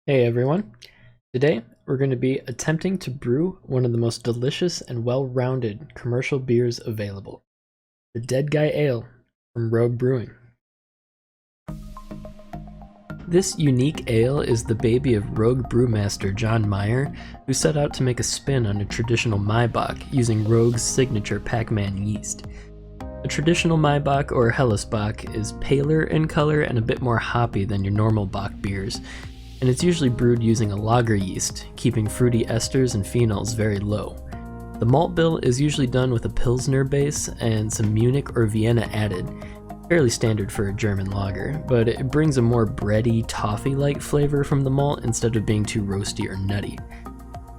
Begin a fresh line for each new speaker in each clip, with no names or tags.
Hey everyone, today we're going to be attempting to brew one of the most delicious and well-rounded commercial beers available, the Dead Guy Ale from Rogue Brewing. This unique ale is the baby of Rogue brewmaster John Meyer, who set out to make a spin on a traditional Maibock using Rogue's signature Pac-Man yeast. A traditional Maibock or Hellesbock is paler in color and a bit more hoppy than your normal Bock beers, and it's usually brewed using a lager yeast, keeping fruity esters and phenols very low. The malt bill is usually done with a Pilsner base and some Munich or Vienna added, fairly standard for a German lager, but it brings a more bready, toffee-like flavor from the malt instead of being too roasty or nutty.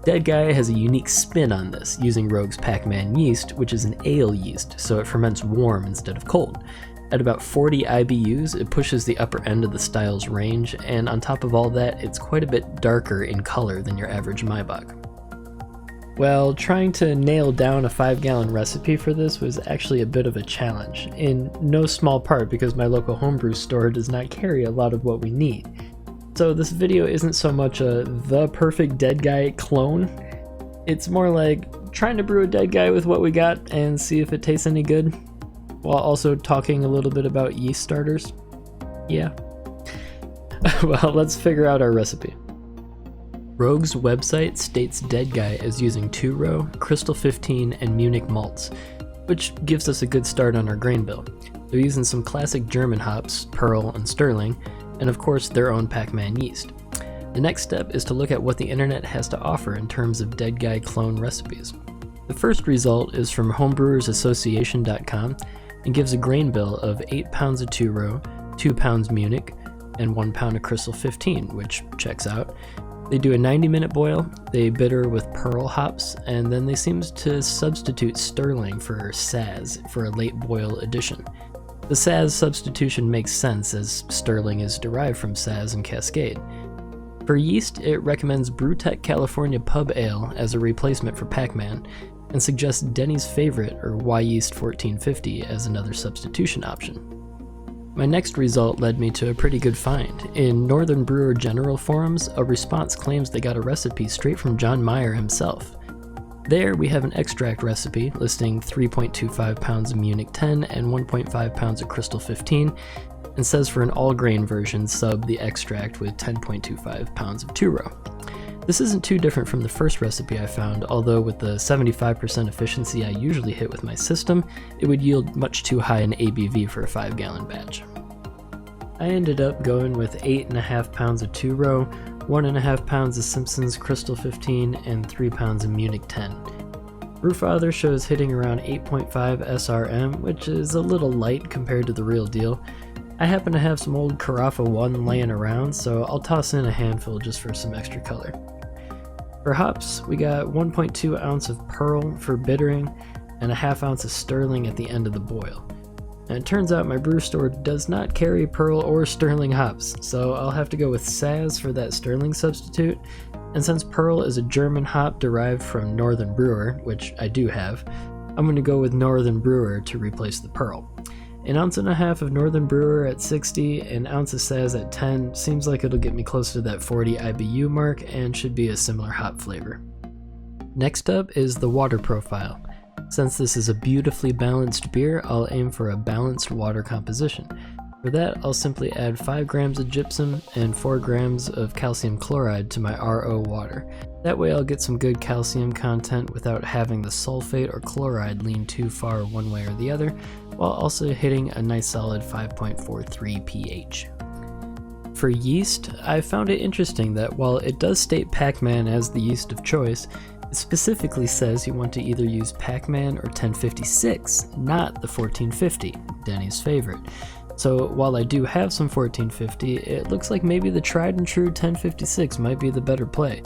Dead Guy has a unique spin on this, using Rogue's Pac-Man yeast, which is an ale yeast, so it ferments warm instead of cold. At about 40 IBUs, it pushes the upper end of the style's range, and on top of all that, it's quite a bit darker in color than your average Maibock. Well, trying to nail down a 5-gallon recipe for this was actually a bit of a challenge, in no small part because my local homebrew store does not carry a lot of what we need. So this video isn't so much the perfect Dead Guy clone, it's more like trying to brew a Dead Guy with what we got and see if it tastes any good, while also talking a little bit about yeast starters. Yeah. Well, let's figure out our recipe. Rogue's website states Dead Guy as using 2-row, Crystal 15, and Munich malts, which gives us a good start on our grain bill. They're using some classic German hops, Pearl and Sterling, and of course their own Pac-Man yeast. The next step is to look at what the internet has to offer in terms of Dead Guy clone recipes. The first result is from homebrewersassociation.com and gives a grain bill of 8 pounds of 2-row, 2 pounds Munich, and 1 pound of Crystal 15, which checks out. They do a 90-minute boil, they bitter with Pearl hops, and then they seem to substitute Sterling for Saz for a late boil addition. The Saz substitution makes sense as Sterling is derived from Saz and Cascade. For yeast, it recommends Brewtech California Pub Ale as a replacement for Pac-Man, and suggests Denny's Favorite or Y-Yeast 1450 as another substitution option. My next result led me to a pretty good find. In Northern Brewer General forums, a response claims they got a recipe straight from John Meyer himself. There we have an extract recipe listing 3.25 pounds of Munich 10 and 1.5 pounds of Crystal 15, and says for an all-grain version sub the extract with 10.25 pounds of 2-row. This isn't too different from the first recipe I found, although with the 75% efficiency I usually hit with my system, it would yield much too high an ABV for a 5-gallon batch. I ended up going with 8.5 pounds of 2-row, 1.5 pounds of Simpson's Crystal 15, and 3 pounds of Munich 10. Brewfather shows hitting around 8.5 SRM, which is a little light compared to the real deal. I happen to have some old Carafa 1 laying around, so I'll toss in a handful just for some extra color. For hops, we got 1.2 ounce of Pearl for bittering, and a ½ ounce of Sterling at the end of the boil. And it turns out my brew store does not carry Pearl or Sterling hops, so I'll have to go with Saz for that Sterling substitute, and since Pearl is a German hop derived from Northern Brewer, which I do have, I'm going to go with Northern Brewer to replace the Pearl. 1.5 ounces of Northern Brewer at 60 and an ounce of Saz at 10 seems like it'll get me close to that 40 IBU mark and should be a similar hop flavor. Next up is the water profile. Since this is a beautifully balanced beer, I'll aim for a balanced water composition. For that, I'll simply add 5 grams of gypsum and 4 grams of calcium chloride to my RO water. That way I'll get some good calcium content without having the sulfate or chloride lean too far one way or the other, while also hitting a nice solid 5.43 pH. For yeast, I found it interesting that while it does state Pac-Man as the yeast of choice, it specifically says you want to either use Pac-Man or 1056, not the 1450, Denny's Favorite. So while I do have some 1450, it looks like maybe the tried and true 1056 might be the better play.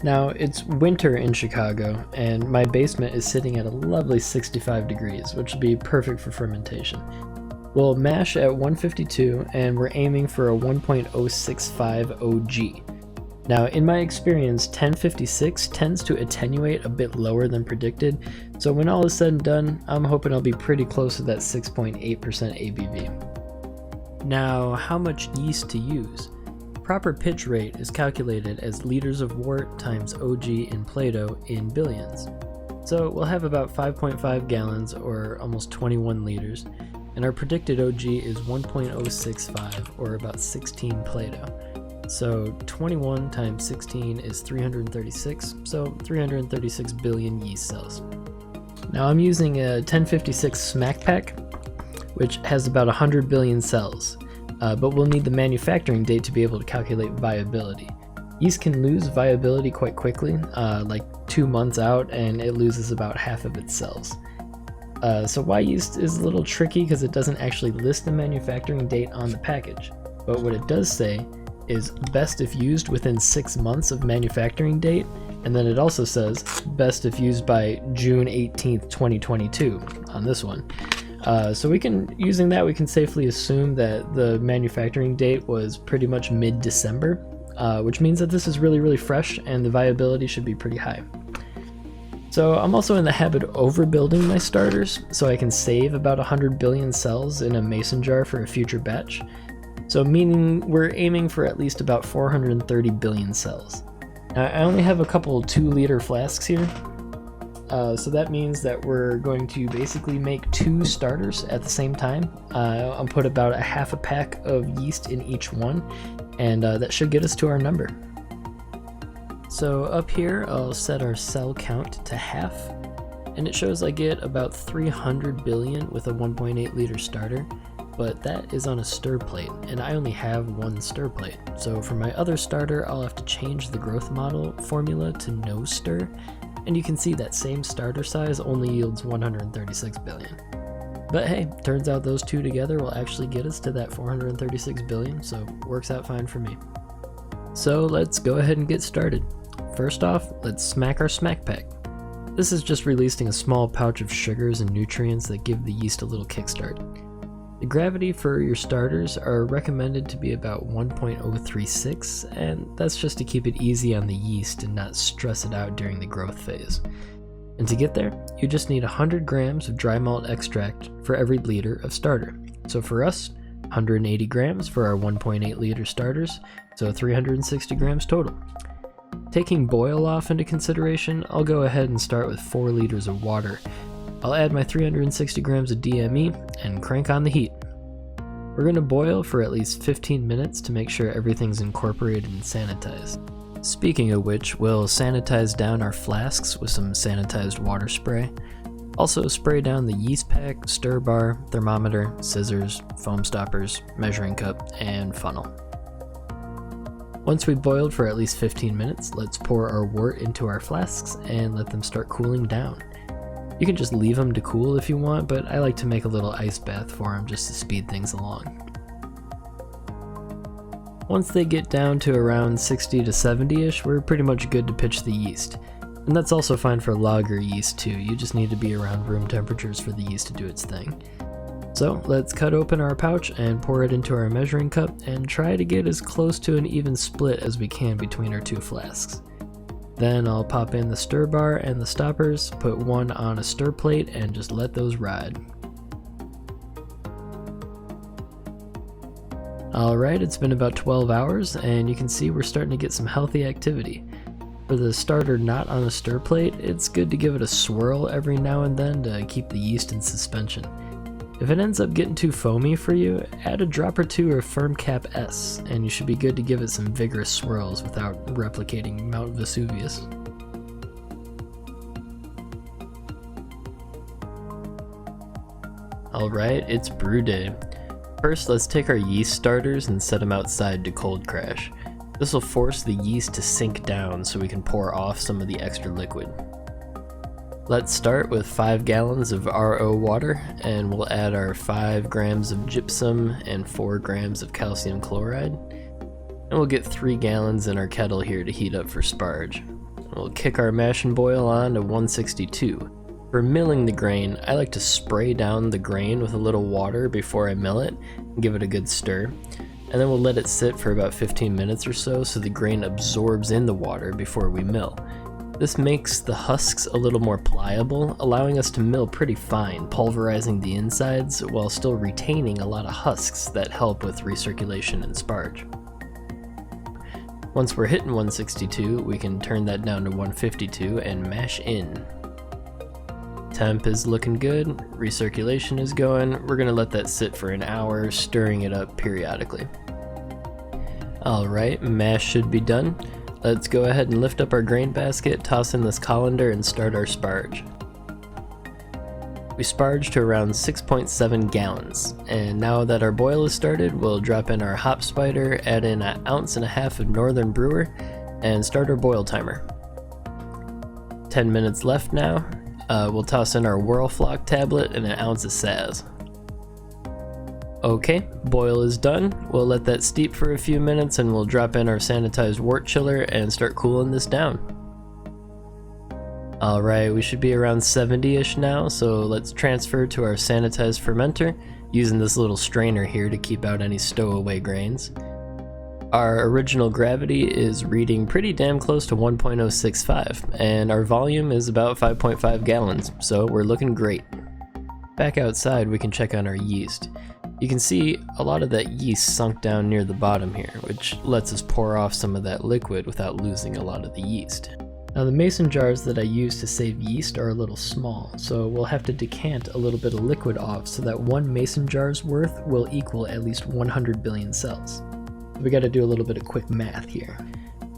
Now, it's winter in Chicago, and my basement is sitting at a lovely 65 degrees, which will be perfect for fermentation. We'll mash at 152, and we're aiming for a 1.065 OG. Now, in my experience, 1056 tends to attenuate a bit lower than predicted, so when all is said and done, I'm hoping I'll be pretty close to that 6.8% ABV. Now, how much yeast to use? proper pitch rate is calculated as liters of wort times OG in Plato in billions. So we'll have about 5.5 gallons or almost 21 liters, and our predicted OG is 1.065 or about 16 Plato. So 21 times 16 is 336, so 336 billion yeast cells. Now I'm using a 1056 smack pack, which has about 100 billion cells, but we'll need the manufacturing date to be able to calculate viability. Yeast can lose viability quite quickly, like 2 months out, and it loses about half of its cells. So why yeast is a little tricky because it doesn't actually list the manufacturing date on the package, but what it does say is best if used within 6 months of manufacturing date, and then it also says best if used by June 18th, 2022 on this one. So using that, we can safely assume that the manufacturing date was pretty much mid-December, which means that this is really, really fresh and the viability should be pretty high. So I'm also in the habit of overbuilding my starters, so I can save about 100 billion cells in a mason jar for a future batch. So meaning we're aiming for at least about 430 billion cells. Now I only have a couple 2-liter flasks here, so that means that we're going to basically make 2 starters at the same time. I'll put about a half a pack of yeast in each one, and that should get us to our number. So up here I'll set our cell count to half, and it shows I get about 300 billion with a 1.8 liter starter, but that is on a stir plate, and I only have 1 stir plate. So for my other starter, I'll have to change the growth model formula to no stir, and you can see that same starter size only yields 136 billion. But hey, turns out those two together will actually get us to that 436 billion, so works out fine for me. So let's go ahead and get started. First off, let's smack our smack pack. This is just releasing a small pouch of sugars and nutrients that give the yeast a little kickstart. The gravity for your starters are recommended to be about 1.036, and that's just to keep it easy on the yeast and not stress it out during the growth phase. And to get there, you just need 100 grams of dry malt extract for every liter of starter. So for us, 180 grams for our 1.8 liter starters, so 360 grams total. Taking boil off into consideration, I'll go ahead and start with 4 liters of water. I'll add my 360 grams of DME and crank on the heat. We're going to boil for at least 15 minutes to make sure everything's incorporated and sanitized. Speaking of which, we'll sanitize down our flasks with some sanitized water spray. Also spray down the yeast pack, stir bar, thermometer, scissors, foam stoppers, measuring cup, and funnel. Once we've boiled for at least 15 minutes, let's pour our wort into our flasks and let them start cooling down. You can just leave them to cool if you want, but I like to make a little ice bath for them just to speed things along. Once they get down to around 60 to 70-ish, we're pretty much good to pitch the yeast. And that's also fine for lager yeast too, you just need to be around room temperatures for the yeast to do its thing. So let's cut open our pouch and pour it into our measuring cup and try to get as close to an even split as we can between our 2 flasks. Then I'll pop in the stir bar and the stoppers, put one on a stir plate, and just let those ride. Alright, it's been about 12 hours, and you can see we're starting to get some healthy activity. For the starter not on a stir plate, it's good to give it a swirl every now and then to keep the yeast in suspension. If it ends up getting too foamy for you, add a drop or 2 of Firm Cap S, and you should be good to give it some vigorous swirls without replicating Mount Vesuvius. Alright, it's brew day. First, let's take our yeast starters and set them outside to cold crash. This will force the yeast to sink down so we can pour off some of the extra liquid. Let's start with 5 gallons of RO water, and we'll add our 5 grams of gypsum and 4 grams of calcium chloride. And we'll get 3 gallons in our kettle here to heat up for sparge. We'll kick our mash and boil on to 162. For milling the grain, I like to spray down the grain with a little water before I mill it and give it a good stir. And then we'll let it sit for about 15 minutes or so the grain absorbs in the water before we mill. This makes the husks a little more pliable, allowing us to mill pretty fine, pulverizing the insides while still retaining a lot of husks that help with recirculation and sparge. Once we're hitting 162, we can turn that down to 152 and mash in. Temp is looking good, recirculation is going. We're gonna let that sit for an hour, stirring it up periodically. Alright, mash should be done. Let's go ahead and lift up our grain basket, toss in this colander, and start our sparge. We sparge to around 6.7 gallons, and now that our boil is started, we'll drop in our hop spider, add in 1.5 ounces of Northern Brewer, and start our boil timer. 10 minutes left now. We'll toss in our Whirl Flock tablet and 1 ounce of Saz. Okay, boil is done. We'll let that steep for a few minutes and we'll drop in our sanitized wort chiller and start cooling this down. Alright, we should be around 70-ish now, so let's transfer to our sanitized fermenter, using this little strainer here to keep out any stowaway grains. Our original gravity is reading pretty damn close to 1.065, and our volume is about 5.5 gallons, so we're looking great. Back outside, we can check on our yeast. You can see a lot of that yeast sunk down near the bottom here, which lets us pour off some of that liquid without losing a lot of the yeast. Now the mason jars that I use to save yeast are a little small, so we'll have to decant a little bit of liquid off so that 1 mason jar's worth will equal at least 100 billion cells. We gotta do a little bit of quick math here.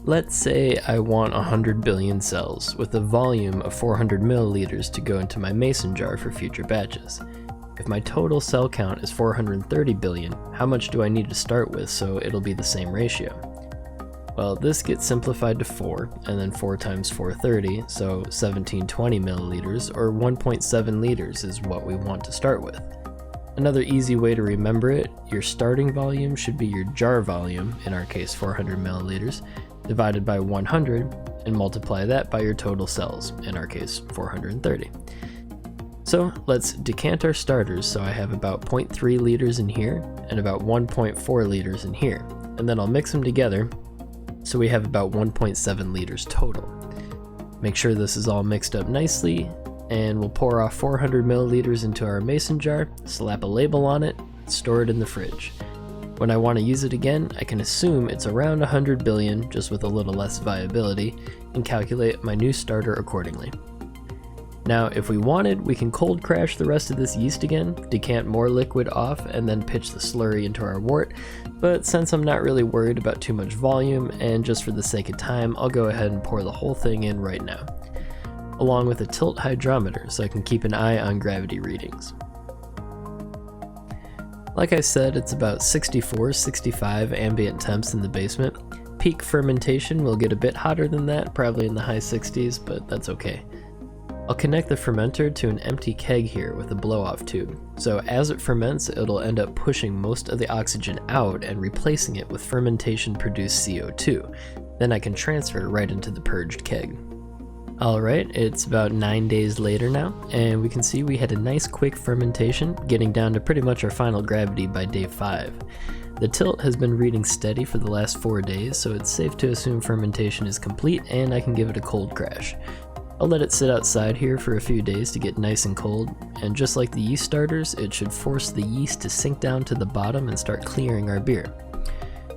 Let's say I want 100 billion cells with a volume of 400 milliliters to go into my mason jar for future batches. If my total cell count is 430 billion, how much do I need to start with so it'll be the same ratio? Well, this gets simplified to 4, and then 4 times 430, so 1720 milliliters, or 1.7 liters is what we want to start with. Another easy way to remember it, your starting volume should be your jar volume, in our case 400 milliliters, divided by 100, and multiply that by your total cells, in our case 430. So let's decant our starters so I have about 0.3 liters in here, and about 1.4 liters in here, and then I'll mix them together, so we have about 1.7 liters total. Make sure this is all mixed up nicely, and we'll pour off 400 milliliters into our mason jar, slap a label on it, store it in the fridge. When I want to use it again, I can assume it's around 100 billion, just with a little less viability, and calculate my new starter accordingly. Now, if we wanted, we can cold crash the rest of this yeast again, decant more liquid off, and then pitch the slurry into our wort, but since I'm not really worried about too much volume, and just for the sake of time, I'll go ahead and pour the whole thing in right now, along with a tilt hydrometer so I can keep an eye on gravity readings. Like I said, it's about 64-65 ambient temps in the basement. Peak fermentation will get a bit hotter than that, probably in the high 60s, but that's okay. I'll connect the fermenter to an empty keg here with a blow-off tube, so as it ferments, it'll end up pushing most of the oxygen out and replacing it with fermentation-produced CO2. Then I can transfer right into the purged keg. Alright, it's about 9 days later now, and we can see we had a nice quick fermentation, getting down to pretty much our final gravity by day 5. The tilt has been reading steady for the last 4 days, so it's safe to assume fermentation is complete and I can give it a cold crash. I'll let it sit outside here for a few days to get nice and cold, and just like the yeast starters, it should force the yeast to sink down to the bottom and start clearing our beer.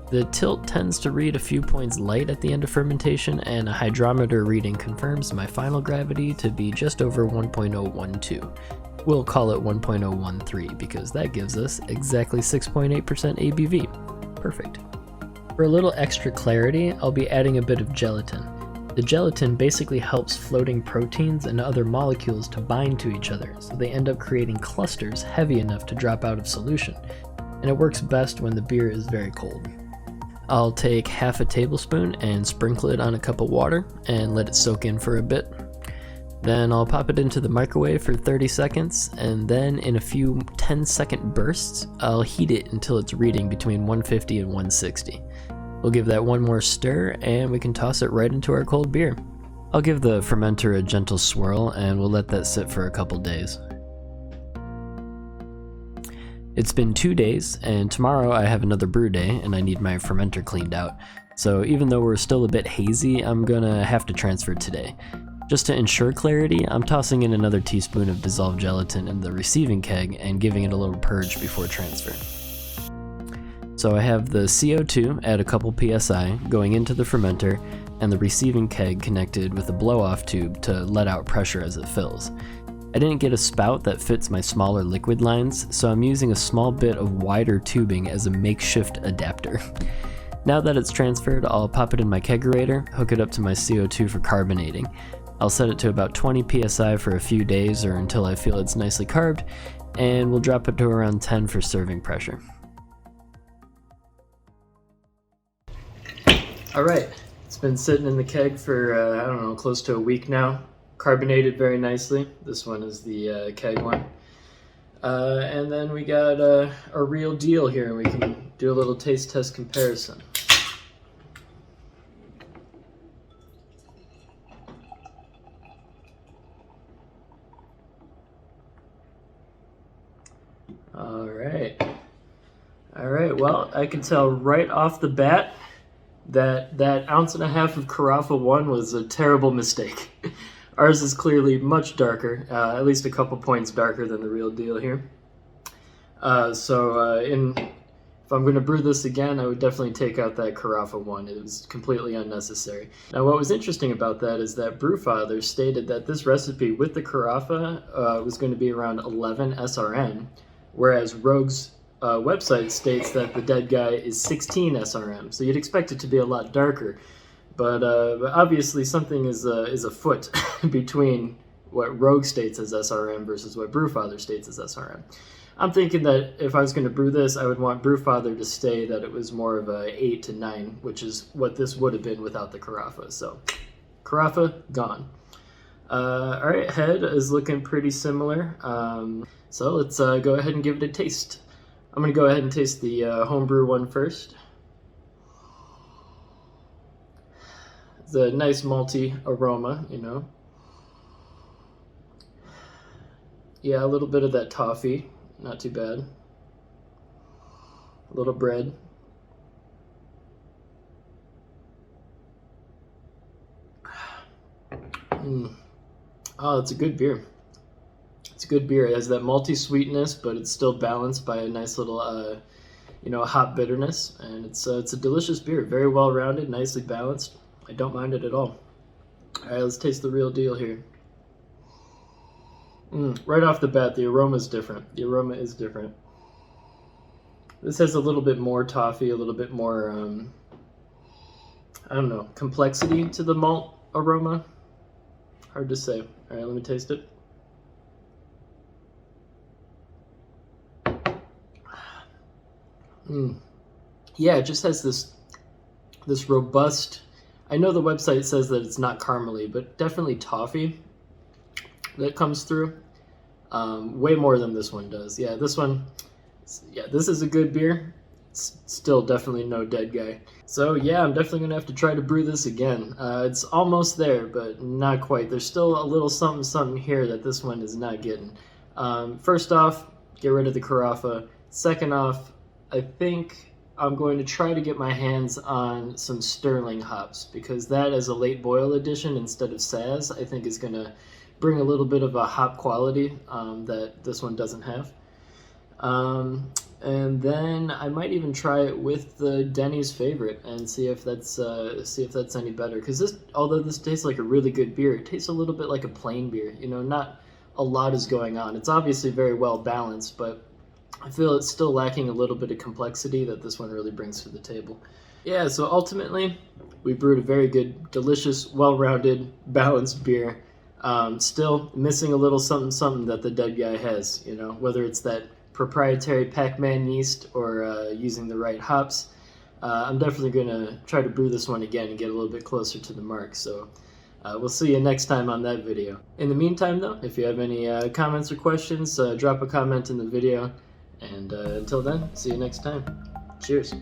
The tilt tends to read a few points light at the end of fermentation, and a hydrometer reading confirms my final gravity to be just over 1.012. We'll call it 1.013 because that gives us exactly 6.8% ABV. Perfect. For a little extra clarity, I'll be adding a bit of gelatin. The gelatin basically helps floating proteins and other molecules to bind to each other, so they end up creating clusters heavy enough to drop out of solution, and it works best when the beer is very cold. I'll take half a tablespoon and sprinkle it on a cup of water and let it soak in for a bit. Then I'll pop it into the microwave for 30 seconds, and then in a few 10-second bursts, I'll heat it until it's reading between 150 and 160. We'll give that one more stir, and we can toss it right into our cold beer. I'll give the fermenter a gentle swirl, and we'll let that sit for a couple days. It's been 2 days, and tomorrow I have another brew day, and I need my fermenter cleaned out. So even though we're still a bit hazy, I'm gonna have to transfer today. Just to ensure clarity, I'm tossing in another teaspoon of dissolved gelatin in the receiving keg and giving it a little purge before transfer. So I have the CO2 at a couple psi going into the fermenter and the receiving keg connected with a blow-off tube to let out pressure as it fills. I didn't get a spout that fits my smaller liquid lines, so I'm using a small bit of wider tubing as a makeshift adapter. Now that it's transferred, I'll pop it in my kegerator, hook it up to my CO2 for carbonating. I'll set it to about 20 psi for a few days or until I feel it's nicely carbed, and we'll drop it to around 10 for serving pressure. Alright, it's been sitting in the keg for, I don't know, close to a week now. Carbonated very nicely. This one is the keg one. And then we got a real deal here, and we can do a little taste test comparison. Alright, well, I can tell right off the bat that 1.5 ounces of Carafa 1 was a terrible mistake. Ours is clearly much darker, at least a couple points darker than the real deal here. If I'm going to brew this again, I would definitely take out that Carafa 1. It was completely unnecessary. Now, what was interesting about that is that Brewfather stated that this recipe with the Carafa was going to be around 11 SRM, whereas Rogue's website states that the dead guy is 16 SRM. So you'd expect it to be a lot darker. But obviously something is afoot between what Rogue states as SRM versus what Brewfather states as SRM. I'm thinking that if I was going to brew this, I would want Brewfather to say that it was more of a 8 to 9, which is what this would have been without the Carafa. So Carafa, gone. Alright, head is looking pretty similar. So let's go ahead and give it a taste. I'm going to go ahead and taste the homebrew one first. It's a nice malty aroma, you know. Yeah, a little bit of that toffee, not too bad. A little bread. Oh, it's a good beer. It's a good beer. It has that malty sweetness, but it's still balanced by a nice little, hop bitterness. And it's a delicious beer. Very well rounded, nicely balanced. I don't mind it at all. All right, let's taste the real deal here. Right off the bat, the aroma is different. The aroma is different. This has a little bit more toffee, a little bit more, I don't know, complexity to the malt aroma. Hard to say. All right, let me taste it. Yeah, it just has this robust. I know the website says that it's not caramely, but definitely toffee that comes through. Way more than this one does. Yeah, this is a good beer. It's still definitely no dead guy. So yeah, I'm definitely gonna have to try to brew this again. It's almost there, but not quite. There's still a little something here that this one is not getting. First off, get rid of the Carafa. Second off, I think I'm going to try to get my hands on some Sterling hops, because that as a late boil addition instead of Saz, I think is going to bring a little bit of a hop quality that this one doesn't have. And then I might even try it with the Denny's favorite and see if that's any better. Because although this tastes like a really good beer, it tastes a little bit like a plain beer. You know, not a lot is going on. It's obviously very well balanced, but I feel it's still lacking a little bit of complexity that this one really brings to the table. Yeah, so ultimately, we brewed a very good, delicious, well-rounded, balanced beer. Still missing a little something that the dead guy has, you know, whether it's that proprietary Pac-Man yeast or using the right hops. I'm definitely going to try to brew this one again and get a little bit closer to the mark. So we'll see you next time on that video. In the meantime, though, if you have any comments or questions, drop a comment in the video. And until then, see you next time. Cheers.